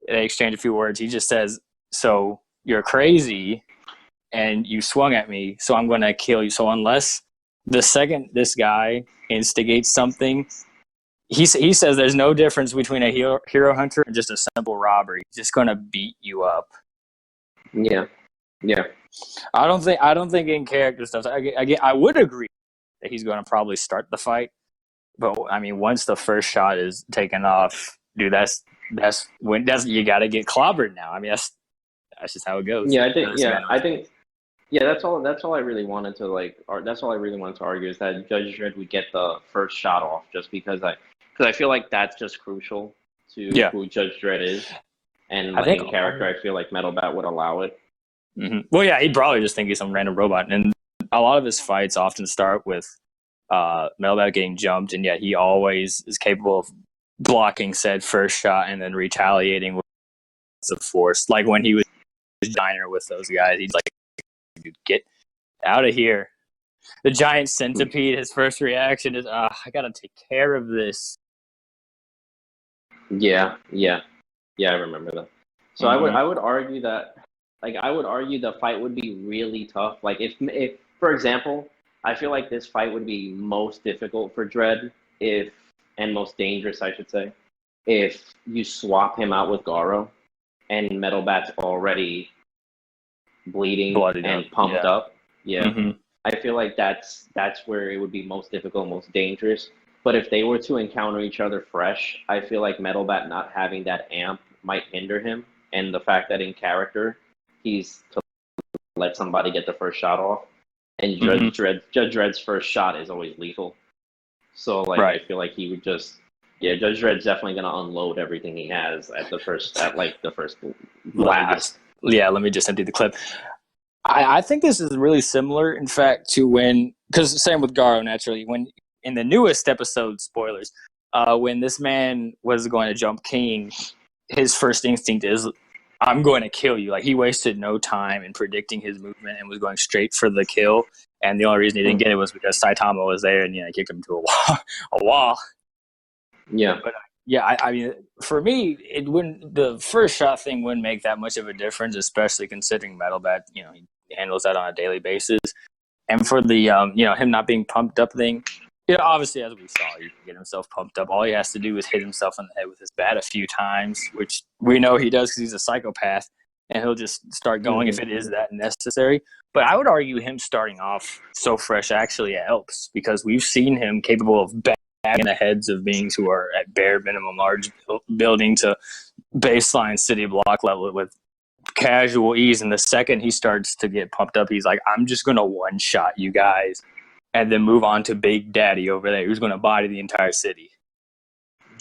exchanged a few words, he just says, so you're crazy and you swung at me, so I'm going to kill you. So unless the second this guy instigates something, he says there's no difference between a hero hunter and just a simple robber. He's just going to beat you up. Yeah. I don't think in character stuff. Again, I would agree that he's going to probably start the fight, but I mean, once the first shot is taken off, dude, that's when you got to get clobbered now. I mean, that's just how it goes. Yeah, I think that's all I really wanted to that's all I really wanted to argue, is that Judge Dredd would get the first shot off, just because I feel like that's just crucial to who Judge Dredd is, and I think in character, I feel like Metalbat would allow it. Mm-hmm. Well, yeah, he'd probably just think he's some random robot, and a lot of his fights often start with Metalbat getting jumped, and yet he always is capable of blocking said first shot and then retaliating with of force. Like when he was diner with those guys, he's like, dude, get out of here. The giant centipede, his first reaction is, I gotta take care of this. Yeah, I remember that. So I would argue that, the fight would be really tough. If for example, I feel like this fight would be most difficult for Dredd and most dangerous, I should say, if you swap him out with Garo and Metalbat's already bleeding and pumped up. Yeah. Mm-hmm. I feel like that's where it would be most difficult, most dangerous. But if they were to encounter each other fresh, I feel like Metalbat not having that amp might hinder him. And the fact that in character, he's to let somebody get the first shot off. And Judge Dredd's first shot is always lethal. So I feel like he would just, Judge Dredd's definitely going to unload everything he has at the first blast. Yeah, let me just empty the clip. I think this is really similar, in fact, to because same with Garo, naturally, when in the newest episode, spoilers, when this man was going to jump King, his first instinct is, I'm going to kill you. Like, he wasted no time in predicting his movement and was going straight for the kill. And the only reason he didn't get it was because Saitama was there and, kicked him to a wall. Yeah. But yeah, I mean, for me, the first shot thing wouldn't make that much of a difference, especially considering Metal Bat, he handles that on a daily basis. And for the, him not being pumped up thing, obviously, as we saw, he can get himself pumped up. All he has to do is hit himself in the head with his bat a few times, which we know he does because he's a psychopath, and he'll just start going if it is that necessary. But I would argue him starting off so fresh actually helps, because we've seen him capable of in the heads of beings who are at bare minimum large building to baseline city block level with casual ease. And the second he starts to get pumped up, he's like, I'm just going to one-shot you guys and then move on to Big Daddy over there who's going to body the entire city.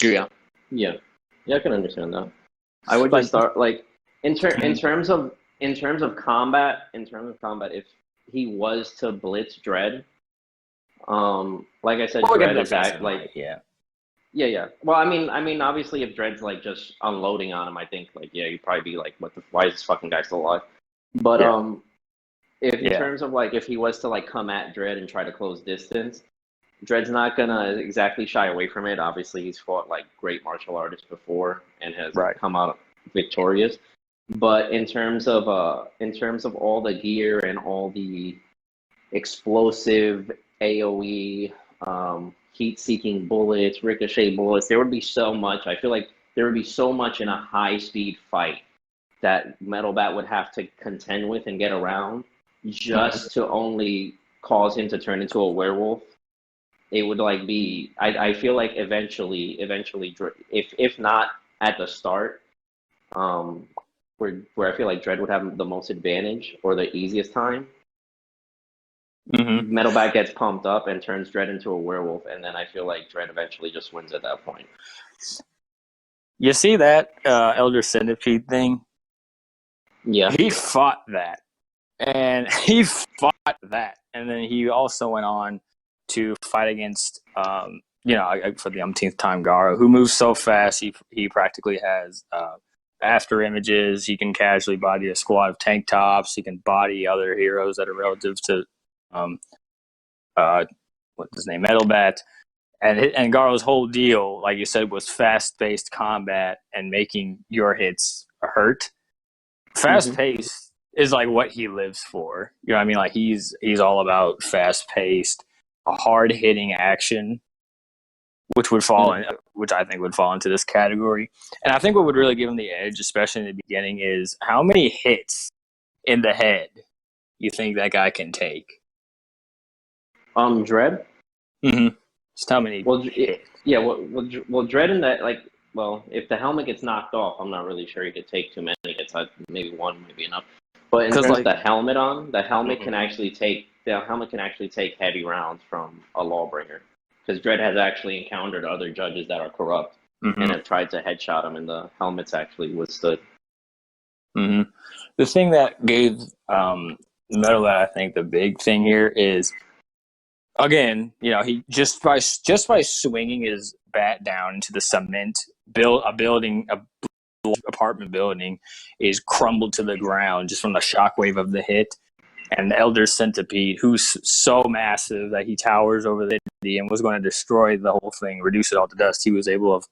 Yeah, I can understand that. I would just start in terms of combat. If he was to blitz Dredd, like I said, Dredd is yeah. Well, I mean, obviously, if Dredd's just unloading on him, I think you'd probably be like, why is this fucking guy still alive? But in terms of if he was to come at Dredd and try to close distance, Dredd's not gonna exactly shy away from it. Obviously, he's fought great martial artists before and has come out victorious. But in terms of all the gear and all the explosive AOE, heat-seeking bullets, ricochet bullets, there would be so much. I feel like there would be so much in a high-speed fight that Metal Bat would have to contend with and get around just to only cause him to turn into a werewolf. It would be. I feel like eventually, if not at the start, where I feel like Dredd would have the most advantage or the easiest time. Metal Bat gets pumped up and turns Dredd into a werewolf, and then I feel like Dredd eventually just wins at that point. You see that Elder Centipede thing? Yeah. He fought that. And then he also went on to fight against, for the umpteenth time, Garo, who moves so fast, he practically has after images. He can casually body a squad of tank tops. He can body other heroes that are relative to what's his name, Metal Bat, and Garo's whole deal, like you said, was fast-paced combat and making your hits hurt. Fast-paced is what he lives for. You know what I mean? He's all about fast-paced, hard-hitting action, which would which I think would fall into this category. And I think what would really give him the edge, especially in the beginning, is how many hits in the head you think that guy can take. Dredd? Just how many? Well, Dredd in that, if the helmet gets knocked off, I'm not really sure he could take too many hits. Maybe one, maybe enough. But in terms of the helmet the helmet can actually take heavy rounds from a lawbringer. Because Dredd has actually encountered other judges that are corrupt and have tried to headshot him, and the helmets actually withstood. The thing that gave Metal Bat, I think, the big thing here is, again, he just by swinging his bat down into the cement, apartment building is crumbled to the ground just from the shockwave of the hit. And the Elder Centipede, who's so massive that he towers over the city and was going to destroy the whole thing, reduce it all to dust, he was able of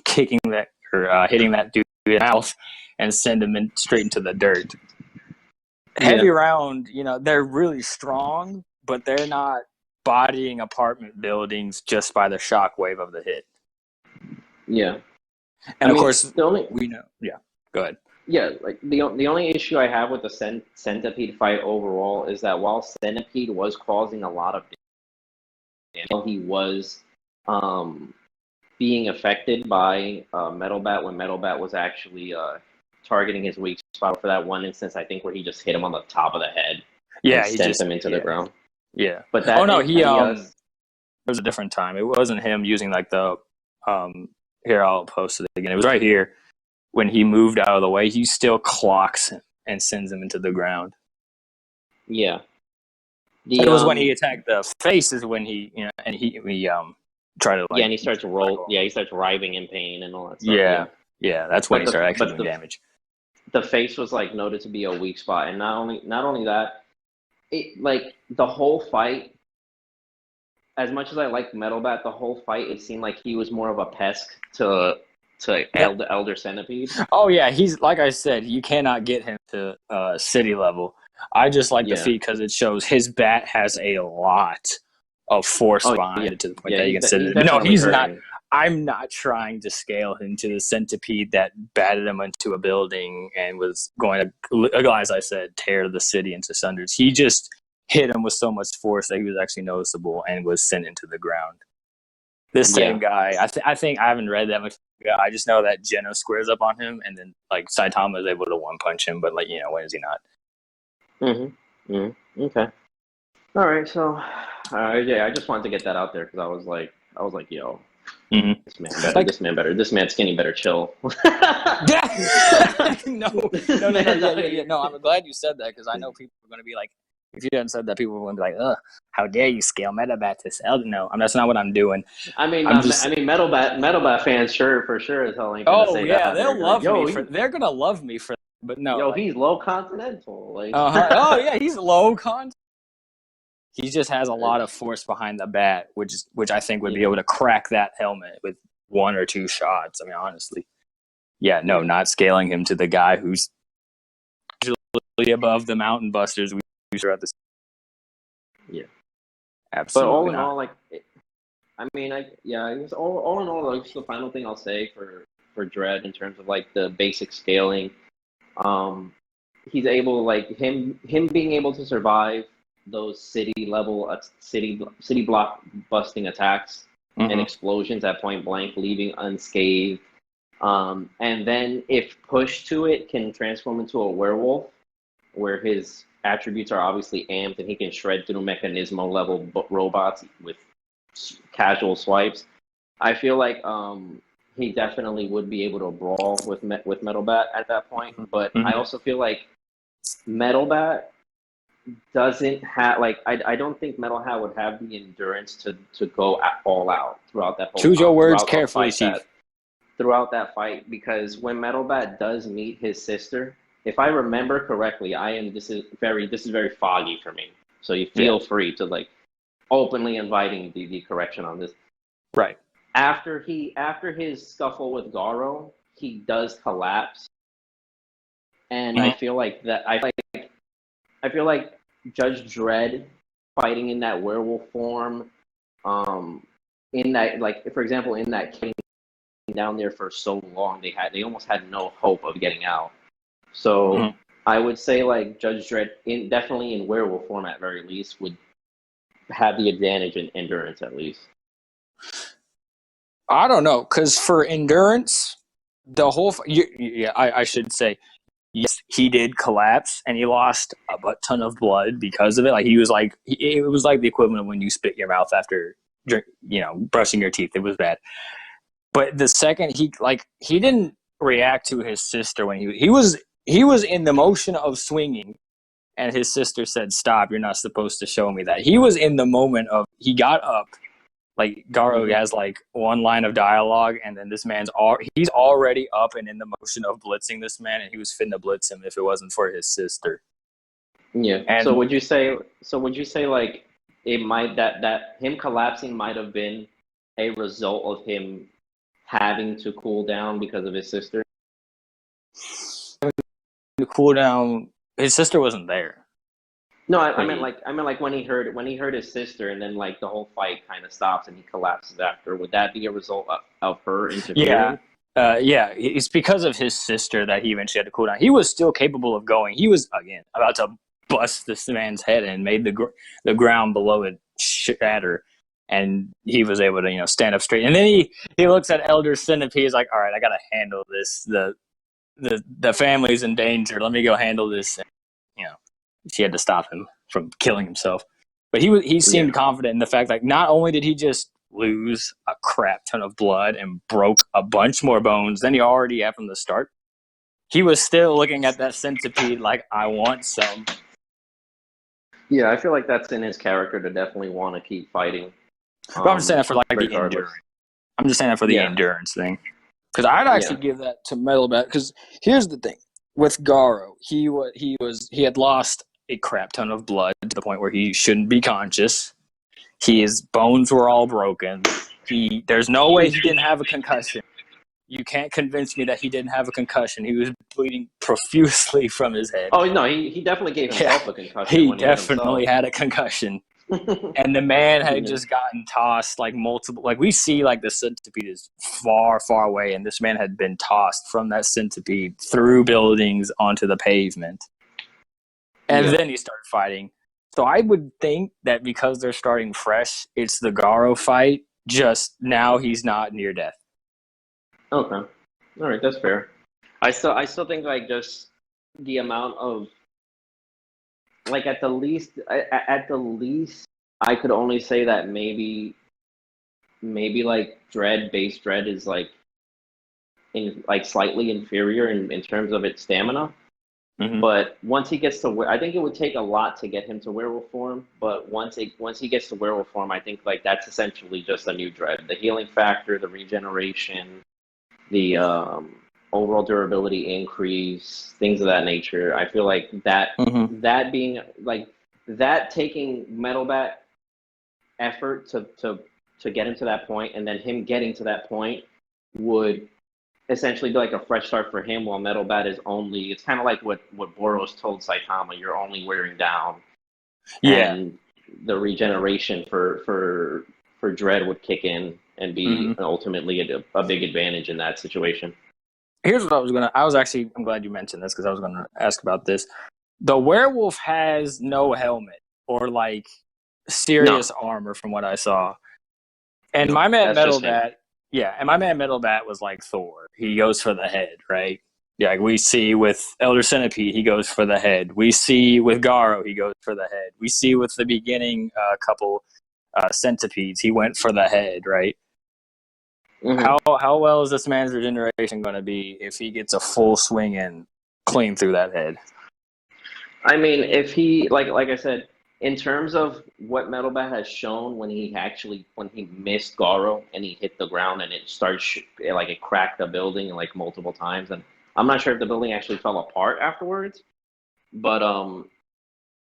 hitting that dude in the mouth and send him straight into the dirt. Heavy round, they're really strong, but they're not bodying apartment buildings just by the shockwave of the hit. Yeah. And of course, we know. Yeah, go ahead. Yeah, the only issue I have with the Centipede fight overall is that while Centipede was causing a lot of damage, he was being affected by Metal Bat when Metal Bat was actually targeting his weak spot for that one instance, I think, where he just hit him on the top of the head. Yeah, and sent him into the ground. Yeah, but that. It was a different time. It wasn't him using the here, I'll post it again. It was right here when he moved out of the way. He still clocks him and sends him into the ground. Yeah. It was when he attacked the face is when he and he tried to and he starts he starts writhing in pain and all that stuff. Yeah, that's when he started actually doing damage. The face was like noted to be a weak spot, and not only that, it like the whole fight. As much as I liked Metal Bat, the whole fight it seemed like he was more of a pest to Elder Centipede. Oh yeah, he's like I said, you cannot get him to city level. I just like the feat because it shows his bat has a lot of force behind it to the point that you can sit in. No, he's not. I'm not trying to scale him to the centipede that batted him into a building and was going to, as I said, tear the city into cinders. He just hit him with so much force that he was actually noticeable and was sent into the ground. This same guy, I think I haven't read that much. I just know that Geno squares up on him, and then like Saitama is able to one punch him, but like when is he not? Okay. All right. So, I just wanted to get that out there because I was like, yo, this man better, this man skinny better chill. No. I'm glad you said that because I know people are going to be like, if you hadn't said that, people would be like, "Ugh, how dare you scale Metabat to Elder?" No, that's not what I'm doing. I mean, Metalbat fans for sure is telling. Oh yeah, they'll love me for. They're gonna love me for. But no, he's low continental. Like, oh yeah, he's low con. He just has a lot of force behind the bat, which I think would be able to crack that helmet with 1 or 2 shots. I mean, honestly, not scaling him to the guy who's usually above the mountain busters we throughout this. Yeah, absolutely. But all in all, like, I guess all in all, like, the final thing I'll say for Dredd in terms of like the basic scaling, he's able, like, him being able to survive those city block busting attacks and explosions at point blank, leaving unscathed. And then if pushed to it, can transform into a werewolf, where his attributes are obviously amped and he can shred through Mechanismo level robots with casual swipes. I feel like he definitely would be able to brawl with Metal Bat at that point. But I also feel like Metal Bat doesn't have, like, I don't think Metal Hat would have the endurance to go all out throughout that whole Choose your words carefully, Chief. Throughout that fight, because when Metal Bat does meet his sister, if I remember correctly, this is very foggy for me. So you feel free to, like, openly inviting the correction on this. Right. After his scuffle with Garo, he does collapse. And I feel like Judge Dredd fighting in that werewolf form, in that, like, for example, in that cave down there for so long, they almost had no hope of getting out. So I would say, like, Judge Dredd, definitely in werewolf form at very least, would have the advantage in endurance at least. I don't know, because for endurance, the whole I should say, yes, he did collapse and he lost a butt ton of blood because of it. Like, he was like, it was like the equivalent of when you spit your mouth after brushing your teeth. It was bad. But the second he didn't react to his sister when he was in the motion of swinging, and his sister said, "Stop! You're not supposed to show me that." He was in the moment of, he got up. Like, Garo has like one line of dialogue, and then this he's already up and in the motion of blitzing this man, and he was finna blitz him if it wasn't for his sister. Yeah. And so would you say like it might that him collapsing might have been a result of him having to cool down because of his sister? To cool down, his sister wasn't there. No, I meant like when he heard his sister, and then, like, the whole fight kind of stops and he collapses after. Would that be a result of her interfering? Yeah. It's because of his sister that he eventually had to cool down. He was still capable of going. He was, again, about to bust this man's head and made the ground below it shatter, and he was able to stand up straight. And then he looks at Elder Centipede. He's like, "All right, I got to handle this. The family's in danger. Let me go handle this." And, she had to stop him from killing himself. But he seemed confident in the fact that not only did he just lose a crap ton of blood and broke a bunch more bones than he already had from the start, he was still looking at that centipede like, I want some. Yeah, I feel like that's in his character to definitely want to keep fighting. But I'm just saying that for like the regardless. endurance. I'm just saying that for the Yeah. endurance thing. Because I'd actually give that to Metal Bat. Because here's the thing with Garo, he had lost a crap ton of blood to the point where he shouldn't be conscious. His bones were all broken. There's no way he didn't have a concussion. You can't convince me that he didn't have a concussion. He was bleeding profusely from his head. Oh no, he definitely gave himself a concussion. He when definitely he had a concussion. And the man had just gotten tossed like multiple. Like we see, like the centipede is far, far away, and this man had been tossed from that centipede through buildings onto the pavement, and then he started fighting. So I would think that because they're starting fresh, it's the Garo fight. Just now, he's not near death. Okay, all right, that's fair. I still think like just the amount of like at the least I could only say that maybe like base Dredd is like slightly inferior in terms of its stamina. Mm-hmm. But once he gets to I think it would take a lot to get him to werewolf form. But once he gets to werewolf form, I think like that's essentially just a new Dredd. The healing factor, the regeneration, the overall durability increase, things of that nature. I feel like that being like that taking Metal Bat effort to get him to that point, and then him getting to that point would essentially be like a fresh start for him, while Metal Bat is only, it's kind of like what Boros told Saitama, you're only wearing down. Yeah. And the regeneration for Dredd would kick in and be ultimately a big advantage in that situation. Here's what I'm glad you mentioned this, because I was gonna ask about this. The werewolf has no helmet or like serious armor from what I saw. And my man Metal Bat, and my man Metal Bat was like Thor. He goes for the head, right? Yeah, like we see with Elder Centipede, he goes for the head. We see with Garo, he goes for the head. We see with the beginning couple centipedes, he went for the head, right? Mm-hmm. How well is this man's regeneration going to be if he gets a full swing in clean through that head? I mean, if he like I said, in terms of what Metal Bat has shown when he missed Garo and he hit the ground and it starts it cracked the building like multiple times, and I'm not sure if the building actually fell apart afterwards, but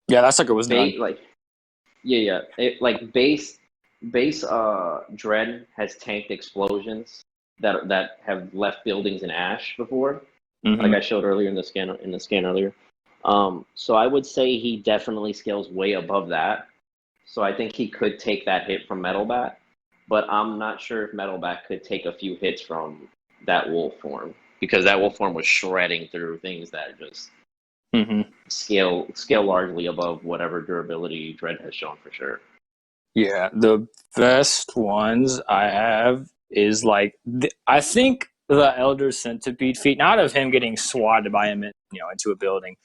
that sucker was done. Base Dredd has tanked explosions that have left buildings in ash before, like I showed earlier in the scan earlier. So I would say he definitely scales way above that. So I think he could take that hit from Metal Bat, but I'm not sure if Metal Bat could take a few hits from that wolf form, because that wolf form was shredding through things that just scale largely above whatever durability Dredd has shown for sure. Yeah, the best ones I have is like I think the Elder Centipede feat, not of him getting swatted by him into a building,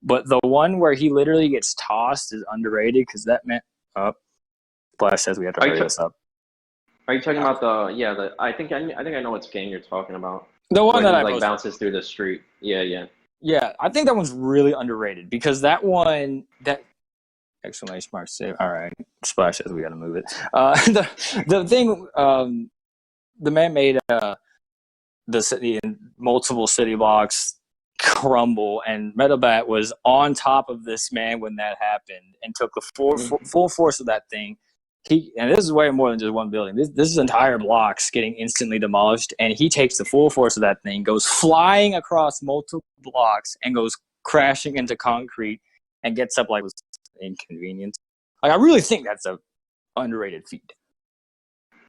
but the one where he literally gets tossed is underrated, because that meant Flash says we have to hurry this up. Are you talking about I think I know what game you're talking about. The one that he bounces through the street. Yeah, I think that one's really underrated, because that one exclamation mark save. All right, Splash says we got to move it. The thing, the man made the city and multiple city blocks crumble, and Metal Bat was on top of this man when that happened and took the full force of that thing. And this is way more than just one building. This is entire blocks getting instantly demolished, and he takes the full force of that thing, goes flying across multiple blocks, and goes crashing into concrete, and gets up like was inconvenience. Like, I really think that's a underrated feat.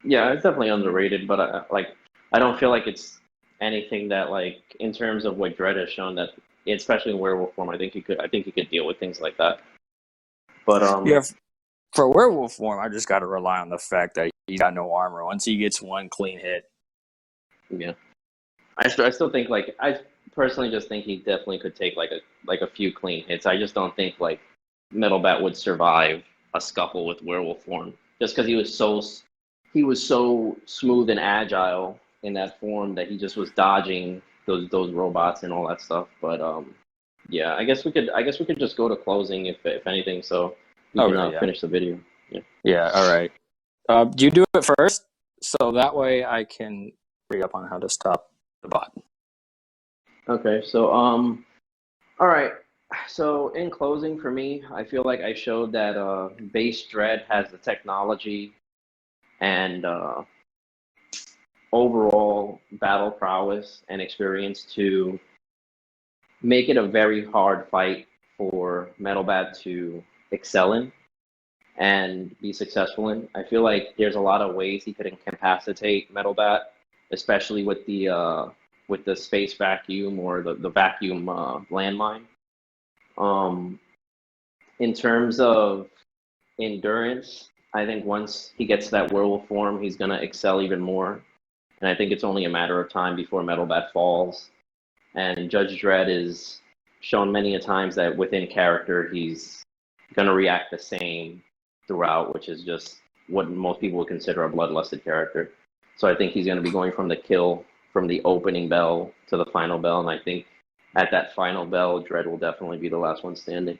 Yeah, it's definitely underrated, but I don't feel like it's anything that, like, in terms of what Dredd has shown, that especially in werewolf form, I think he could deal with things like that. But for werewolf form, I just got to rely on the fact that he's got no armor once he gets one clean hit. Yeah, I still think, like, I personally just think he definitely could take like a few clean hits. I just don't think like Metal Bat would survive a scuffle with werewolf form, just because he was so smooth and agile in that form that he just was dodging those robots and all that stuff. But yeah, I guess we could just go to closing if anything, so we can Okay, yeah. finish the video. Yeah. Yeah, all right. Do you do it first? So that way I can read up on how to stop the bot. Okay, so all right. So in closing, for me, I feel like I showed that base Dredd has the technology and overall battle prowess and experience to make it a very hard fight for Metalbat to excel in and be successful in. I feel like there's a lot of ways he could incapacitate Metalbat, especially with the space vacuum or the vacuum landmine. In terms of endurance, I think once he gets to that werewolf form, he's gonna excel even more. And I think it's only a matter of time before Metalbat falls. And Judge Dredd is shown many a times that within character, he's gonna react the same throughout, which is just what most people would consider a bloodlusted character. So I think he's gonna be going from the kill, from the opening bell to the final bell, and I think at that final bell, Dredd will definitely be the last one standing.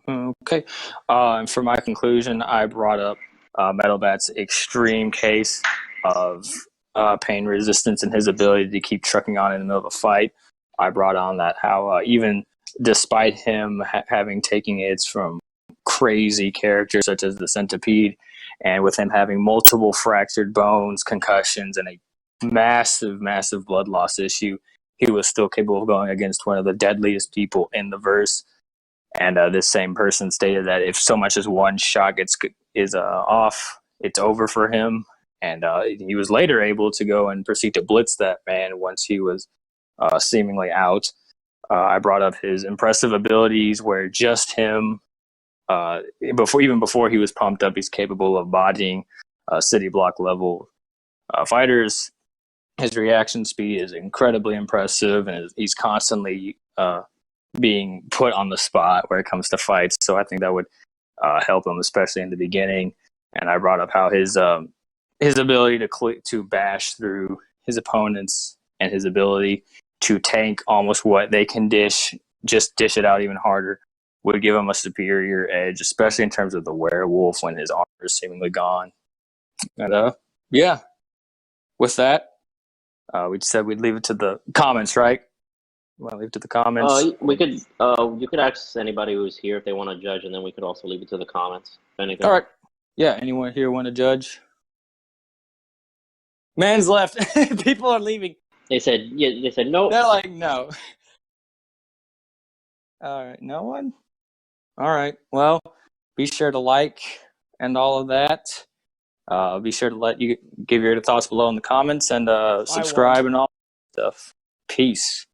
Okay. And for my conclusion, I brought up Metalbat's extreme case of pain resistance and his ability to keep trucking on in the middle of a fight. I brought on that how even despite him having taken hits from crazy characters such as the Centipede, and with him having multiple fractured bones, concussions, and a massive, massive blood loss issue, he was still capable of going against one of the deadliest people in the verse. And this same person stated that if so much as one shot is off, it's over for him. And he was later able to go and proceed to blitz that man once he was seemingly out. I brought up his impressive abilities, where just him, before he was pumped up, he's capable of bodying city block level fighters. His reaction speed is incredibly impressive, and he's constantly being put on the spot where it comes to fights. So I think that would help him, especially in the beginning. And I brought up how his ability to bash through his opponents and his ability to tank almost what they can dish it out even harder, would give him a superior edge, especially in terms of the werewolf when his armor is seemingly gone. And yeah, with that, we said we'd leave it to the comments, right? You want to leave it to the comments? We could you could ask anybody who's here if they want to judge, and then we could also leave it to the comments. If anything. All right. Yeah, anyone here want to judge? Man's left. People are leaving. They said no. They're like, no. All right, no one? All right, well, be sure to like and all of that. Be sure to give your thoughts below in the comments, and subscribe and all that stuff. Peace.